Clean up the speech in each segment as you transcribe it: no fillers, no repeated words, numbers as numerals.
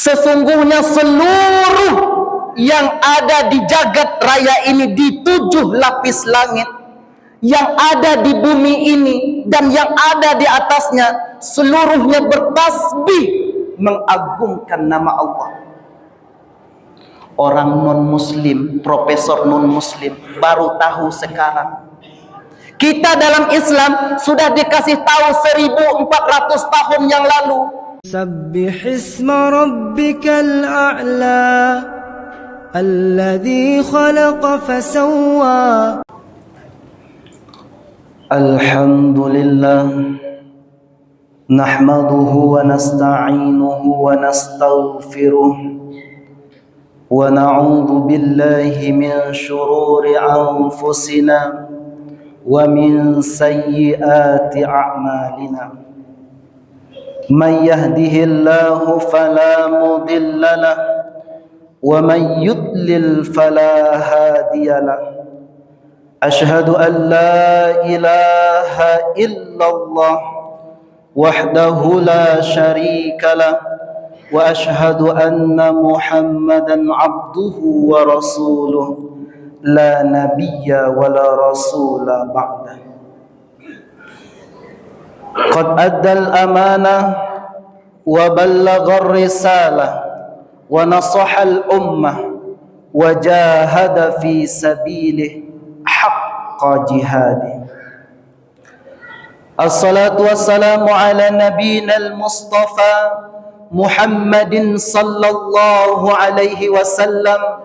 Sesungguhnya seluruh yang ada di jagat raya ini, di 7 lapis langit, yang ada di bumi ini dan yang ada di atasnya, seluruhnya bertasbih mengagungkan nama Allah. Orang non-muslim, profesor non-muslim baru tahu sekarang. Kita dalam Islam sudah dikasih tahu 1400 tahun yang lalu. Sabbih isma rabbikal a'la alladhi khalaqa fasawwa. Alhamdulillah, nahmaduhu wa nasta'inuhu wa nastaghfiruh, wa na'udzu billahi min shururi anfusina wa min sayyiati a'malina. Man yahdihillahu fala mudilla lah wa man yudlil fala hadiyalah. Ashhadu an la ilaha illallah wahdahu la syarika lah wa ashhadu anna Muhammadan abduhu wa rasuluh la nabiyya wa la rasula ba'dah. Qad adda al-amanah wa ballagha ar-risalah wa nasaha al-ummah wa jahada fi sabilihi haqqa jihadi. Assalatu wassalamu ala nabiyina al-mustafa Muhammadin sallallahu alaihi wasallam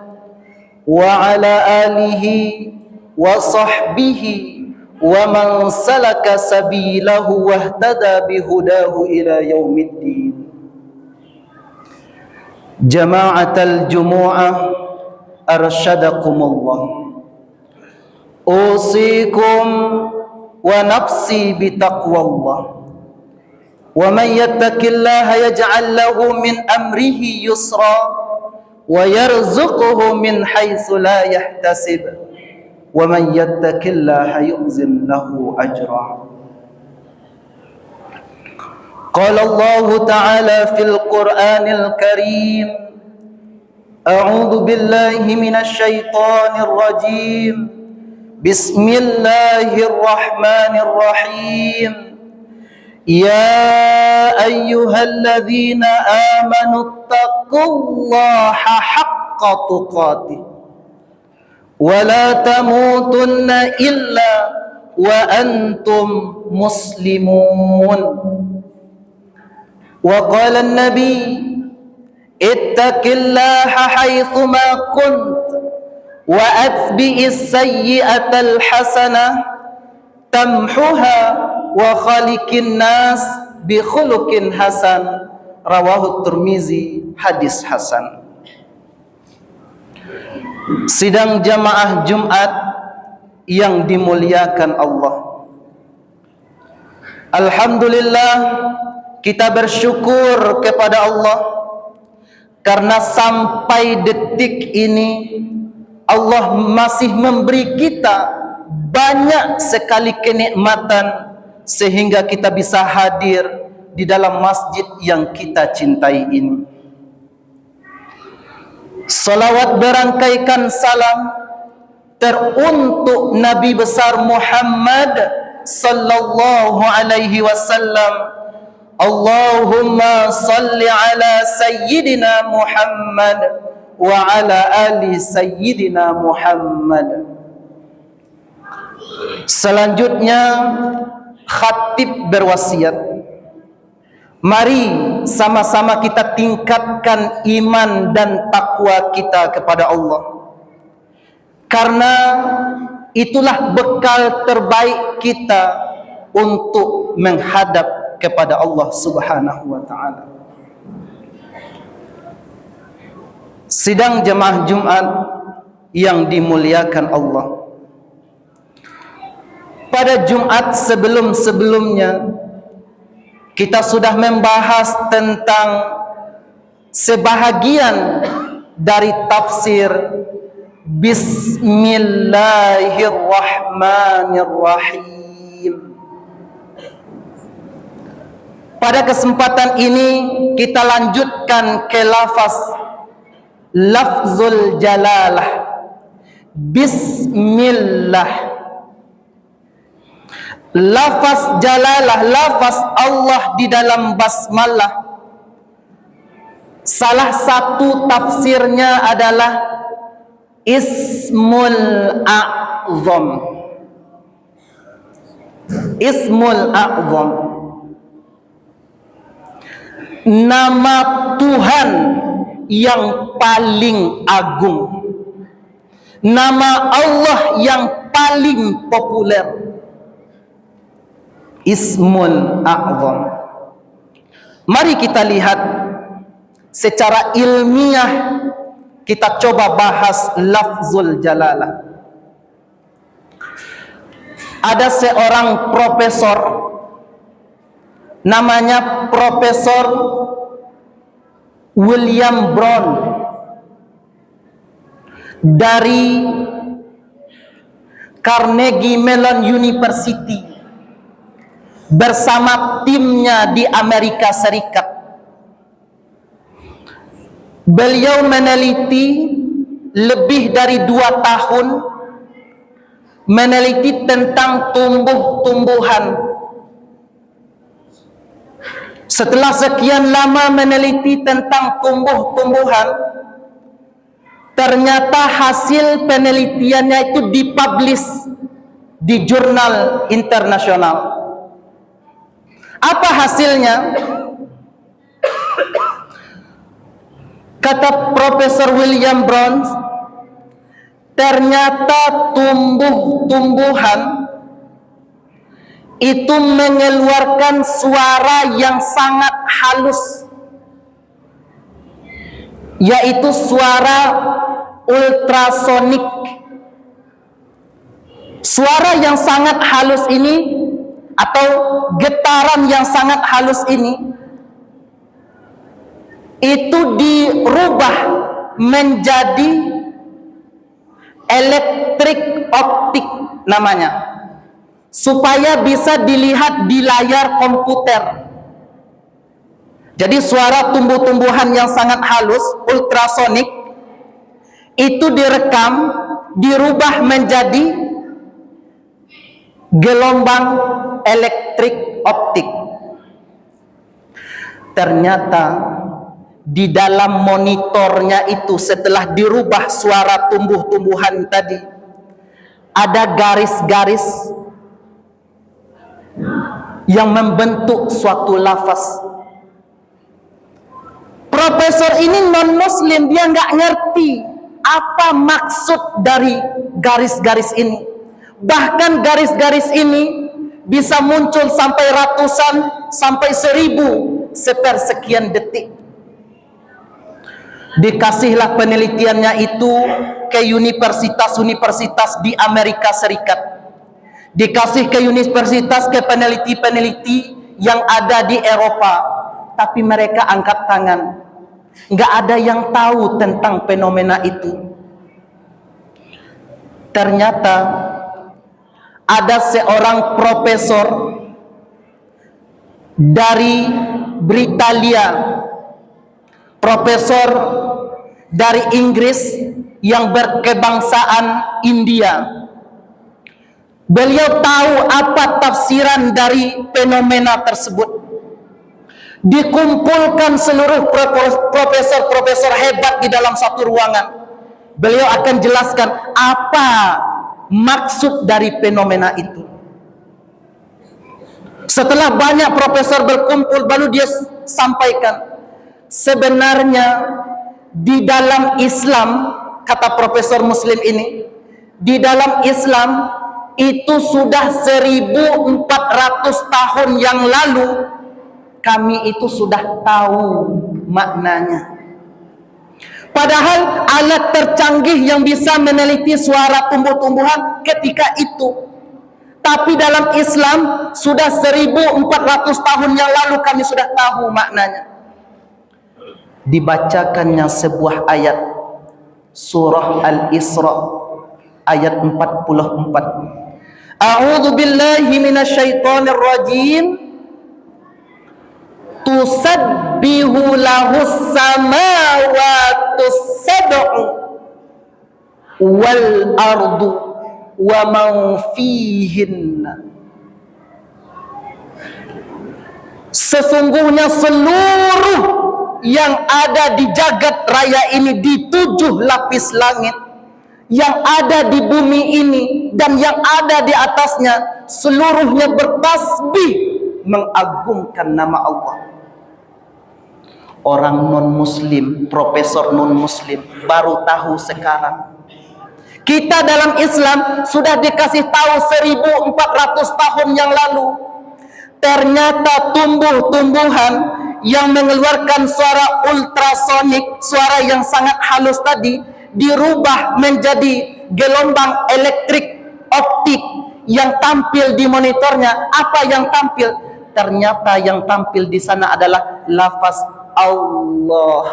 wa ala alihi wa sahbihi wa man salaka sabilahu wahtada bihudahu ila yaumiddin. Jama'atal jumu'ah arsyadakumullah. Usikum wa nafsi bitaqwallah. Wa man yattaqillaha yaj'al lahu min amrihi yusra wa yarzuquhu min haitsu la yahtasib. Wa man yattaqillaha yu'zim lahu ajra. Qala Allah Ta'ala fil Qur'anil Karim, A'udzu billahi minasy syaithanir rajim. Bismillahirrahmanirrahim. Ya ayyuhalladzina amanu taqullaha haqqa tuqatih wa la tamutunna illa wa antum muslimun. Wa qala an-nabi ittaqillaha haitsu ma kunt wa atbi'is sayyi'atal hasanah tamhuha wa khaliqin nas bi khuluqin hasan. Rawahu Tirmizi, hadis hasan. Sidang jamaah Jumat yang dimuliakan Allah, alhamdulillah kita bersyukur kepada Allah karena sampai detik ini Allah masih memberi kita banyak sekali kenikmatan sehingga kita bisa hadir di dalam masjid yang kita cintai ini. Salawat berangkaikan salam teruntuk Nabi besar Muhammad sallallahu alaihi wasallam. Allahumma salli ala sayyidina Muhammad wa ala ali sayyidina Muhammad. Selanjutnya khatib berwasiat, mari sama-sama kita tingkatkan iman dan takwa kita kepada Allah, karena itulah bekal terbaik kita untuk menghadap kepada Allah Subhanahu wa ta'ala. Sidang jemaah Jumat yang dimuliakan Allah, pada Jumat sebelum-sebelumnya kita sudah membahas tentang sebahagian dari tafsir Bismillahirrahmanirrahim. Pada kesempatan ini kita lanjutkan ke lafzul jalalah. Bismillah. Lafaz jalalah, lafaz Allah di dalam basmalah, salah satu tafsirnya adalah Ismul A'zam. Ismul A'zam, nama Tuhan yang paling agung, nama Allah yang paling populer. Ismul A'zam. Mari kita lihat secara ilmiah, kita coba bahas lafzul jalalah. Ada seorang profesor, namanya Profesor William Brown, dari Carnegie Mellon University, bersama timnya di Amerika Serikat. Beliau meneliti lebih dari 2 tahun, meneliti tentang tumbuh-tumbuhan. Setelah sekian lama meneliti tentang tumbuh-tumbuhan, ternyata hasil penelitiannya itu dipublish di jurnal internasional. Apa hasilnya? Kata Profesor William Brown, ternyata tumbuh-tumbuhan itu mengeluarkan suara yang sangat halus, yaitu suara ultrasonik. Suara yang sangat halus ini, atau getaran yang sangat halus ini, itu dirubah menjadi elektrik optik namanya, supaya bisa dilihat di layar komputer. Jadi suara tumbuh-tumbuhan yang sangat halus, ultrasonik, itu direkam, dirubah menjadi gelombang elektrik optik. Ternyata di dalam monitornya itu, setelah dirubah suara tumbuh-tumbuhan tadi, ada garis-garis yang membentuk suatu lafaz. Profesor ini non-muslim, dia nggak ngerti apa maksud dari garis-garis ini. Bahkan garis-garis ini bisa muncul sampai ratusan, sampai 1000 sepersekian detik. Dikasihlah penelitiannya itu ke universitas-universitas di Amerika Serikat, dikasih ke universitas, ke peneliti-peneliti yang ada di Eropa, tapi mereka angkat tangan. Nggak ada yang tahu tentang fenomena itu. Ternyata ada seorang profesor dari Britania, profesor dari Inggris yang berkebangsaan India. Beliau tahu apa tafsiran dari fenomena tersebut. Dikumpulkan seluruh profesor-profesor hebat di dalam satu ruangan. Beliau akan jelaskan apa maksud dari fenomena itu. Setelah banyak profesor berkumpul, baru dia sampaikan, sebenarnya di dalam Islam, kata profesor muslim ini, di dalam Islam itu sudah 1400 tahun yang lalu kami itu sudah tahu maknanya. Padahal alat tercanggih yang bisa meneliti suara tumbuh-tumbuhan ketika itu. Tapi dalam Islam sudah 1400 tahun yang lalu kami sudah tahu maknanya. Dibacakannya sebuah ayat, surah Al-Isra ayat 44. A'udzu billahi minasyaitonir rajim. tusabbihu lahus samawatus sab'u wal ardu wa man fihinna. Sesungguhnya seluruh yang ada di jagat raya ini, di 7 lapis langit, yang ada di bumi ini dan yang ada di atasnya, seluruhnya bertasbih mengagungkan nama Allah. Orang non-muslim, profesor non-muslim baru tahu sekarang. Kita dalam Islam sudah dikasih tahu 1400 tahun yang lalu. Ternyata tumbuh-tumbuhan yang mengeluarkan suara ultrasonik, suara yang sangat halus tadi, dirubah menjadi gelombang elektrik optik yang tampil di monitornya. Apa yang tampil? Ternyata yang tampil di sana adalah lafaz Allah.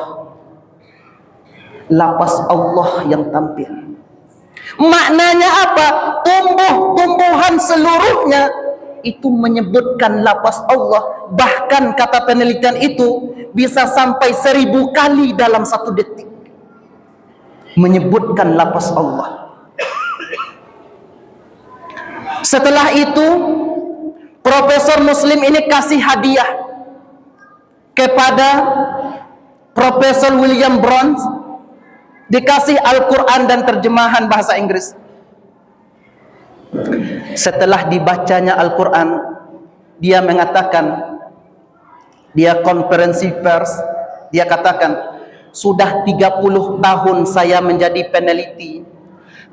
Lafaz Allah yang tampil. Maknanya apa? Tumbuh-tumbuhan seluruhnya itu menyebutkan lafaz Allah. Bahkan kata penelitian itu bisa sampai 1000 kali dalam 1 detik menyebutkan lafaz Allah. Setelah itu profesor muslim ini kasih hadiah kepada Profesor William Burns, dikasih Al-Quran dan terjemahan bahasa Inggris. Setelah dibacanya Al-Quran, dia mengatakan, dia konferensi pers, dia katakan, sudah 30 tahun saya menjadi peneliti,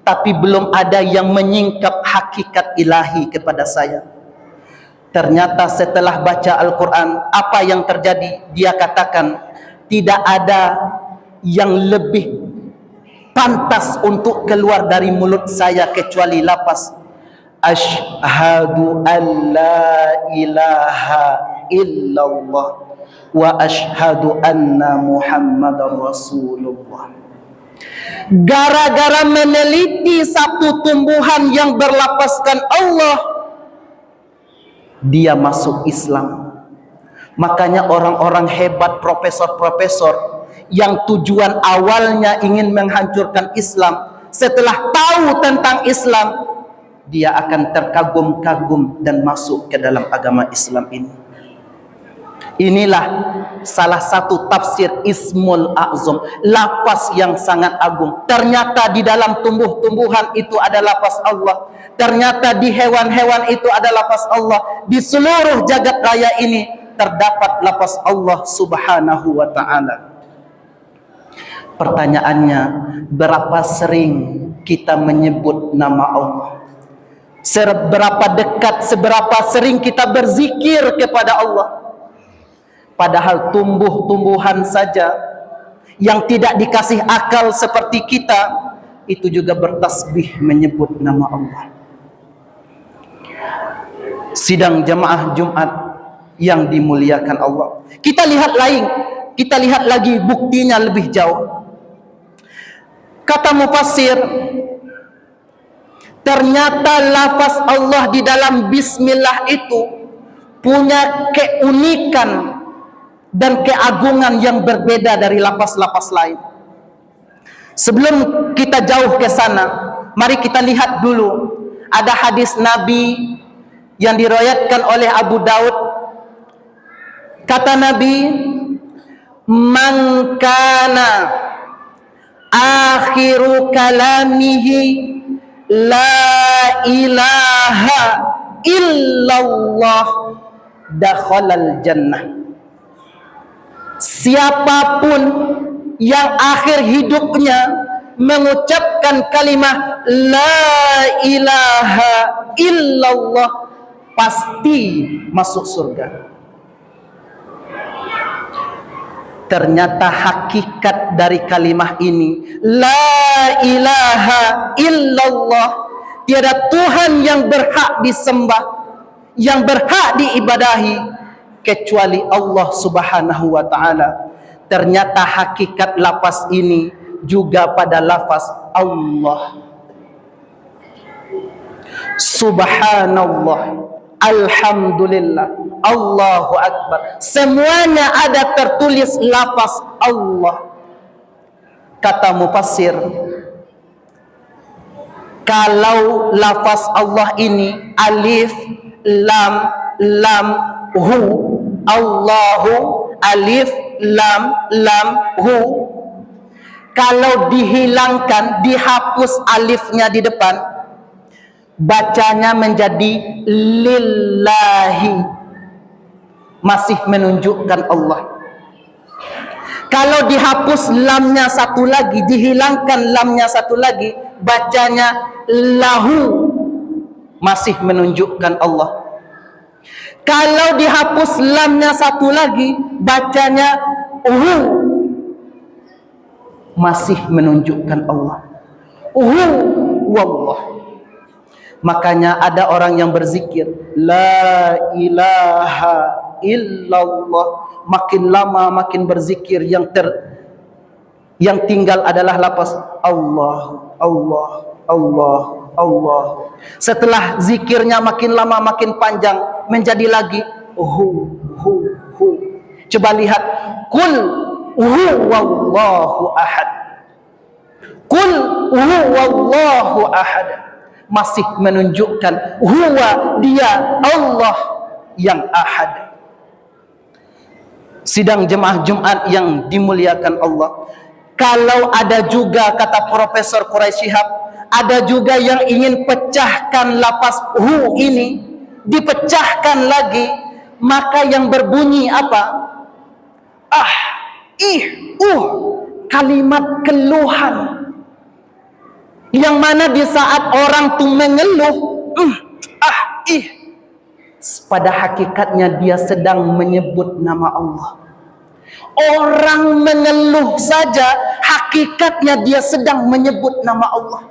tapi belum ada yang menyingkap hakikat ilahi kepada saya. Ternyata setelah baca Al-Quran, apa yang terjadi? Dia katakan, tidak ada yang lebih pantas untuk keluar dari mulut saya kecuali lafaz Asyhadu an la ilaha illallah wa asyhadu anna Muhammadar Rasulullah. Gara-gara meneliti satu tumbuhan yang berlapaskan Allah, dia masuk Islam. Makanya orang-orang hebat, profesor-profesor yang tujuan awalnya ingin menghancurkan Islam, setelah tahu tentang Islam, dia akan terkagum-kagum dan masuk ke dalam agama Islam ini. Inilah salah satu tafsir Ismul A'zam, lafaz yang sangat agung. Ternyata di dalam tumbuh-tumbuhan itu ada lafaz Allah. Ternyata di hewan-hewan itu ada lafaz Allah. Di seluruh jagat raya ini terdapat lafaz Allah Subhanahu wa ta'ala. Pertanyaannya, berapa sering kita menyebut nama Allah? Seberapa dekat, seberapa sering kita berzikir kepada Allah? Padahal tumbuh-tumbuhan saja yang tidak dikasih akal seperti kita, itu juga bertasbih menyebut nama Allah. Sidang jamaah Jumat yang dimuliakan Allah, kita lihat lagi buktinya lebih jauh. Kata mufassir, ternyata lafaz Allah di dalam bismillah itu punya keunikan dan keagungan yang berbeda dari lafaz-lafaz lain. Sebelum kita jauh ke sana, mari kita lihat dulu ada hadis Nabi yang diriwayatkan oleh Abu Daud. Kata Nabi, man kana akhiru kalamihi la ilaha illallah dakhalal jannah. Siapapun yang akhir hidupnya mengucapkan kalimat la ilaha illallah pasti masuk surga. Ternyata hakikat dari kalimah ini, la ilaha illallah, tiada Tuhan yang berhak disembah, yang berhak diibadahi kecuali Allah Subhanahu wa ta'ala. Ternyata hakikat lafaz ini juga pada lafaz Allah. Subhanallah, Alhamdulillah, Allahu Akbar. Semuanya ada tertulis lafaz Allah. Kata mufassir, kalau lafaz Allah ini alif, lam, hu, Allahu, alif, lam, hu. Kalau dihilangkan, dihapus alifnya di depan, bacanya menjadi lillahi, masih menunjukkan Allah. Kalau dihapus lamnya satu lagi, dihilangkan lamnya satu lagi, bacanya lahu, masih menunjukkan Allah. Kalau dihapus lamnya satu lagi, bacanya hu, masih menunjukkan Allah. Wallah. Makanya ada orang yang berzikir la ilaha illallah, makin lama makin berzikir, yang tinggal adalah lafaz Allah, Allah, Allah, Allah. Setelah zikirnya makin lama makin panjang, menjadi lagi hu. Coba lihat, qul huwallahu ahad, qul huwallahu ahad, masih menunjukkan huwa, dia Allah yang ahad. Sidang jemaah Jumat yang dimuliakan Allah, kalau ada juga, kata Profesor Quraisy Shihab, ada juga yang ingin pecahkan lafaz hu ini, dipecahkan lagi, maka yang berbunyi apa? Kalimat keluhan, yang mana di saat orang tuh mengeluh, pada hakikatnya dia sedang menyebut nama Allah. Orang mengeluh saja, hakikatnya dia sedang menyebut nama Allah.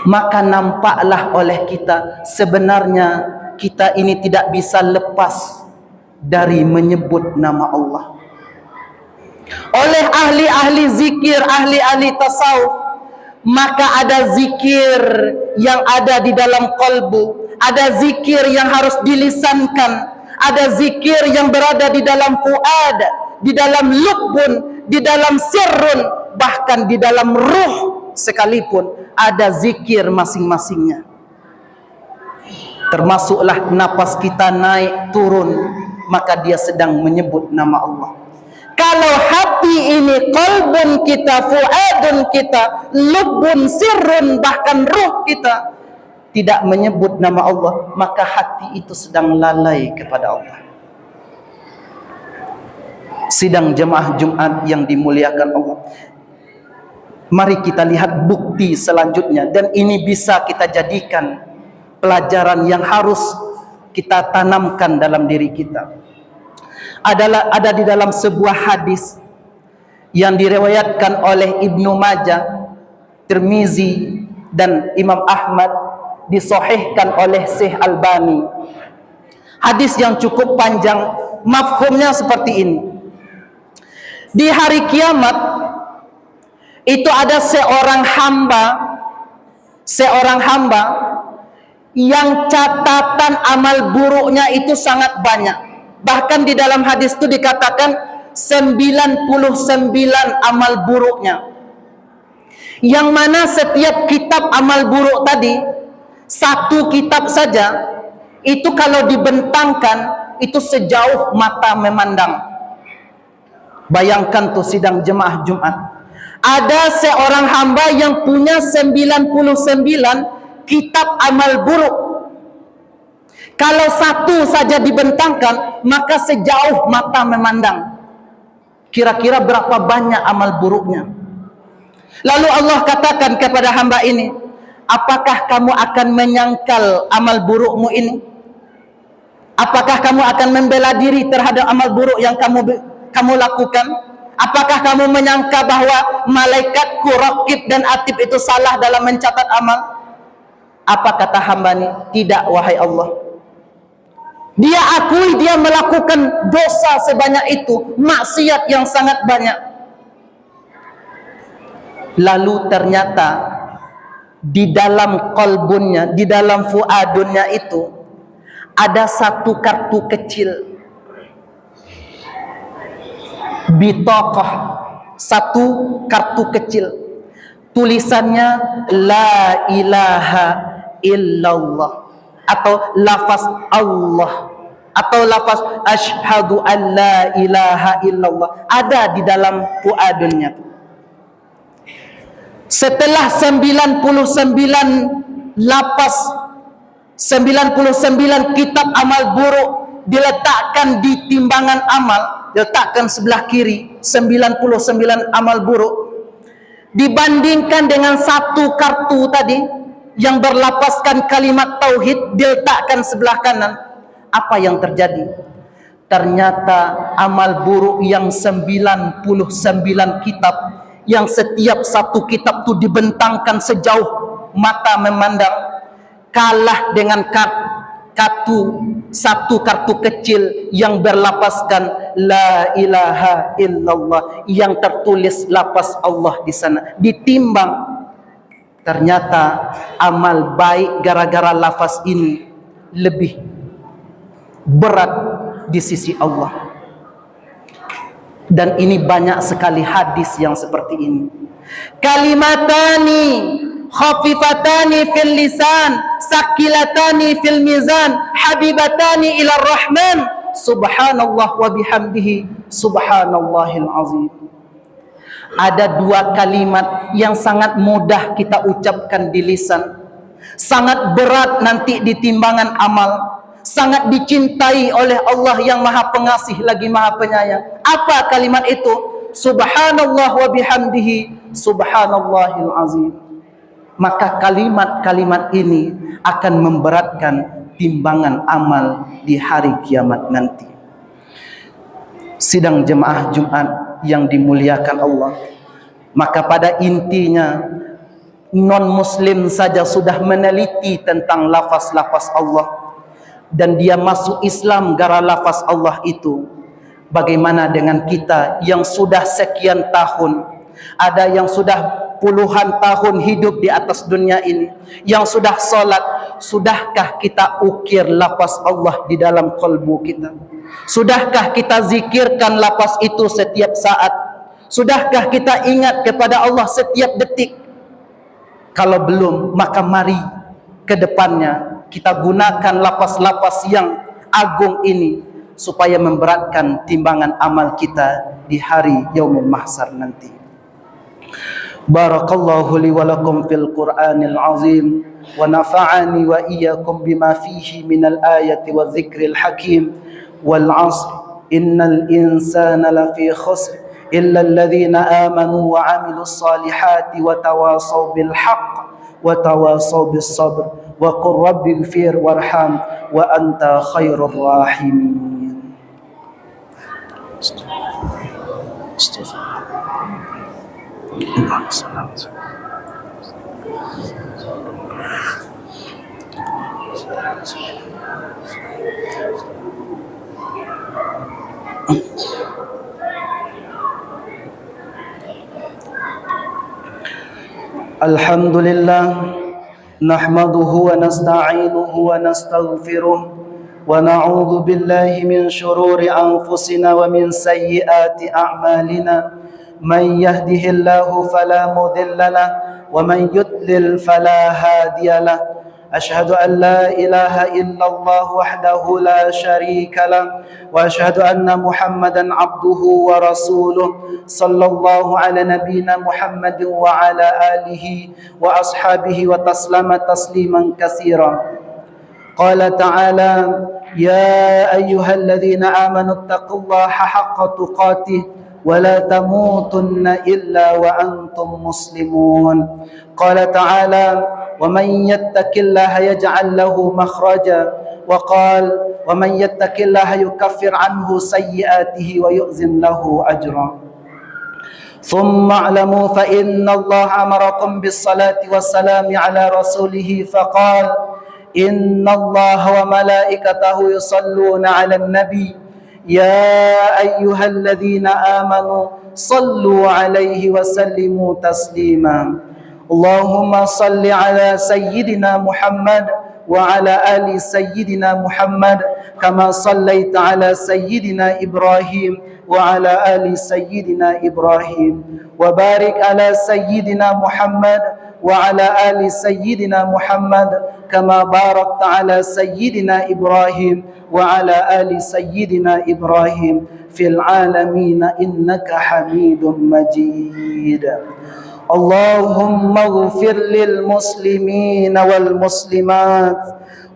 Maka nampaklah oleh kita, sebenarnya kita ini tidak bisa lepas dari menyebut nama Allah. Oleh ahli-ahli zikir, ahli-ahli tasawuf, maka ada zikir yang ada di dalam qalbu, ada zikir yang harus dilisankan, ada zikir yang berada di dalam fuad, di dalam lubun, di dalam sirrun, bahkan di dalam ruh sekalipun ada zikir masing-masingnya. Termasuklah napas kita naik turun, maka dia sedang menyebut nama Allah. Kalau hati ini, qalbun kita, fuadun kita, lubun, sirrun, bahkan ruh kita tidak menyebut nama Allah, maka hati itu sedang lalai kepada Allah. Sidang jemaah Jumat yang dimuliakan Allah, mari kita lihat bukti selanjutnya, dan ini bisa kita jadikan pelajaran yang harus kita tanamkan dalam diri kita. Ada di dalam sebuah hadis yang diriwayatkan oleh Ibnu Majah, Tirmizi, dan Imam Ahmad, disahihkan oleh Syekh Albani. Hadis yang cukup panjang, mafhumnya seperti ini. Di hari kiamat itu ada seorang hamba yang catatan amal buruknya itu sangat banyak. Bahkan di dalam hadis itu dikatakan 99 amal buruknya, yang mana setiap kitab amal buruk tadi, satu kitab saja itu kalau dibentangkan itu sejauh mata memandang. Bayangkan tuh sidang jemaah Jumat, ada seorang hamba yang punya 99 kitab amal buruk. Kalau satu saja dibentangkan, maka sejauh mata memandang. Kira-kira berapa banyak amal buruknya? Lalu Allah katakan kepada hamba ini, apakah kamu akan menyangkal amal burukmu ini? Apakah kamu akan membela diri terhadap amal buruk yang kamu lakukan? Apakah kamu menyangka bahwa malaikatku Raqib dan Atid itu salah dalam mencatat amal? Apa kata hamba ini? Tidak, wahai Allah. Dia akui dia melakukan dosa sebanyak itu, maksiat yang sangat banyak. Lalu ternyata di dalam qalbunnya, di dalam fuadunnya itu ada satu kartu kecil, bitaqah, satu kartu kecil, tulisannya la ilaha illallah, atau lafaz Allah, atau lafaz asyhadu an la ilaha illallah, ada di dalam puadunnya. Setelah 99 lafaz, 99 kitab amal buruk diletakkan di timbangan amal, diletakkan sebelah kiri 99 amal buruk, dibandingkan dengan satu kartu tadi yang berlapaskan kalimat tauhid diletakkan sebelah kanan, apa yang terjadi? Ternyata amal buruk yang 99 kitab, yang setiap satu kitab itu dibentangkan sejauh mata memandang, kalah dengan satu kartu kecil yang berlapaskan la ilaha illallah, yang tertulis lafaz Allah di sana. Ditimbang, ternyata amal baik gara-gara lafaz ini lebih berat di sisi Allah. Dan ini banyak sekali hadis yang seperti ini. Kalimatani khafifatani fil lisan, sakilatani fil mizan, habibatani ila rahman, subhanallah wa bihamdihi, subhanallahil azim. Ada dua kalimat yang sangat mudah kita ucapkan di lisan, sangat berat nanti di timbangan amal, sangat dicintai oleh Allah yang Maha Pengasih lagi Maha Penyayang. Apa kalimat itu? Subhanallah wa bihamdihi, subhanallahil azim. Maka kalimat-kalimat ini akan memberatkan timbangan amal di hari kiamat nanti. Sidang jemaah Jumat yang dimuliakan Allah, maka pada intinya non-muslim saja sudah meneliti tentang lafaz-lafaz Allah, dan dia masuk Islam gara lafaz Allah itu. Bagaimana dengan kita yang sudah sekian tahun, ada yang sudah puluhan tahun hidup di atas dunia ini, yang sudah salat, sudahkah kita ukir lafaz Allah di dalam kalbu kita? Sudahkah kita zikirkan lafaz itu setiap saat? Sudahkah kita ingat kepada Allah setiap detik? Kalau belum, maka mari ke depannya kita gunakan lafaz-lafaz yang agung ini supaya memberatkan timbangan amal kita di hari yaumul mahsyar nanti. Barakallahu li wa lakum fil Qur'anil azim wa nafa'ani wa iyyakum bima fihi minal ayati wa dzikril hakim. Wal 'asr innal insana lafi khusr illa alladhina amanu wa 'amilus salihati wa tawasaw bil haqq wa tawasaw bis sabr wa qur rabbighfir warham wa anta khairur rahimin. Alhamdulillah, nahmaduhu wa nasta'inuhu wa nastaghfiruh wa na'udzu billahi min shururi anfusina wa min sayyiati a'malina. Man yahdihillahu fala mudilla lahu wa man yudlil fala hadiya lahu. Ashhadu an la ilaha illallah wahdahu la syarika lahu wa ashhadu anna Muhammadan abduhu wa rasuluh sallallahu ala nabiyyina Muhammadin wa ala alihi wa ashabihi wa taslama tasliman katsiran. Qala ta'ala ya ayyuhalladzina amanu taqullaha haqqa tuqatih wa la tamutunna illa wa antum muslimun. Qala ta'ala wa man yattaqillaha yaj'al lahu makhraja wa qala wa man yattaqillaha yukaffir anhu sayyi'atihi wa yu'zim lahu ajra. Thumma a'lamu fa inna Allah amarakum bis salati was salami ala rasulih faqala inna Allah wa malaikatahu yusalluna 'alan nabi ya ayyuhalladzina amanu sallu 'alaihi wa sallimu taslima. Allahumma salli ala sayyidina Muhammad وعلى آل سيدنا محمد كما صليت على سيدنا إبراهيم وعلى آل سيدنا إبراهيم وبارك على سيدنا محمد وعلى آل سيدنا محمد كما باركت على سيدنا إبراهيم وعلى آل سيدنا إبراهيم في العالمين إنك حميد مجيد. اللهم اغفر للمسلمين والمسلمات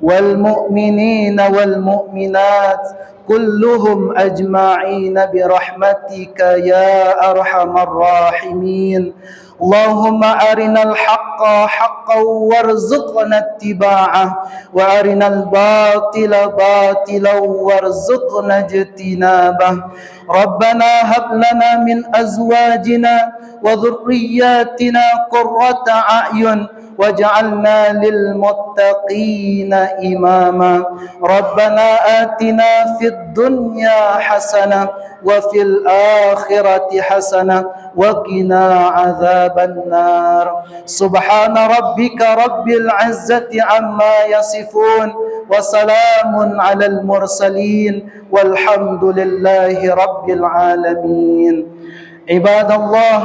والمؤمنين والمؤمنات كلهم أجمعين برحمتك يا أرحم الراحمين. اللهم أرنا الحق حقا وارزقنا اتباعه وأرنا الباطل باطلا وارزقنا اجتنابه. ربنا هب لنا من أزواجنا وذرياتنا قرة أعين واجعلنا للمتقين إماما. ربنا آتنا في الدنيا حسنة وفي الآخرة حسنة وقنا عذاب النار. سبحان ربك رب العزة عما يصفون وسلام على المرسلين والحمد لله رب العالمين. عباد الله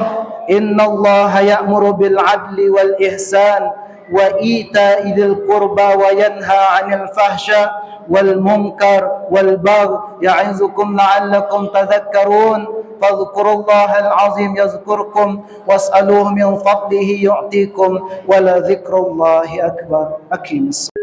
إن الله يأمر بالعدل والإحسان وإيتاء ذي القربى وينهى عن الفحشاء والمنكر والبغي يعظكم لعلكم تذكرون. فاذكروا الله العظيم يذكركم واسألوه من فضله يعطيكم ولذكر الله أكبر. أقيم الصلاة.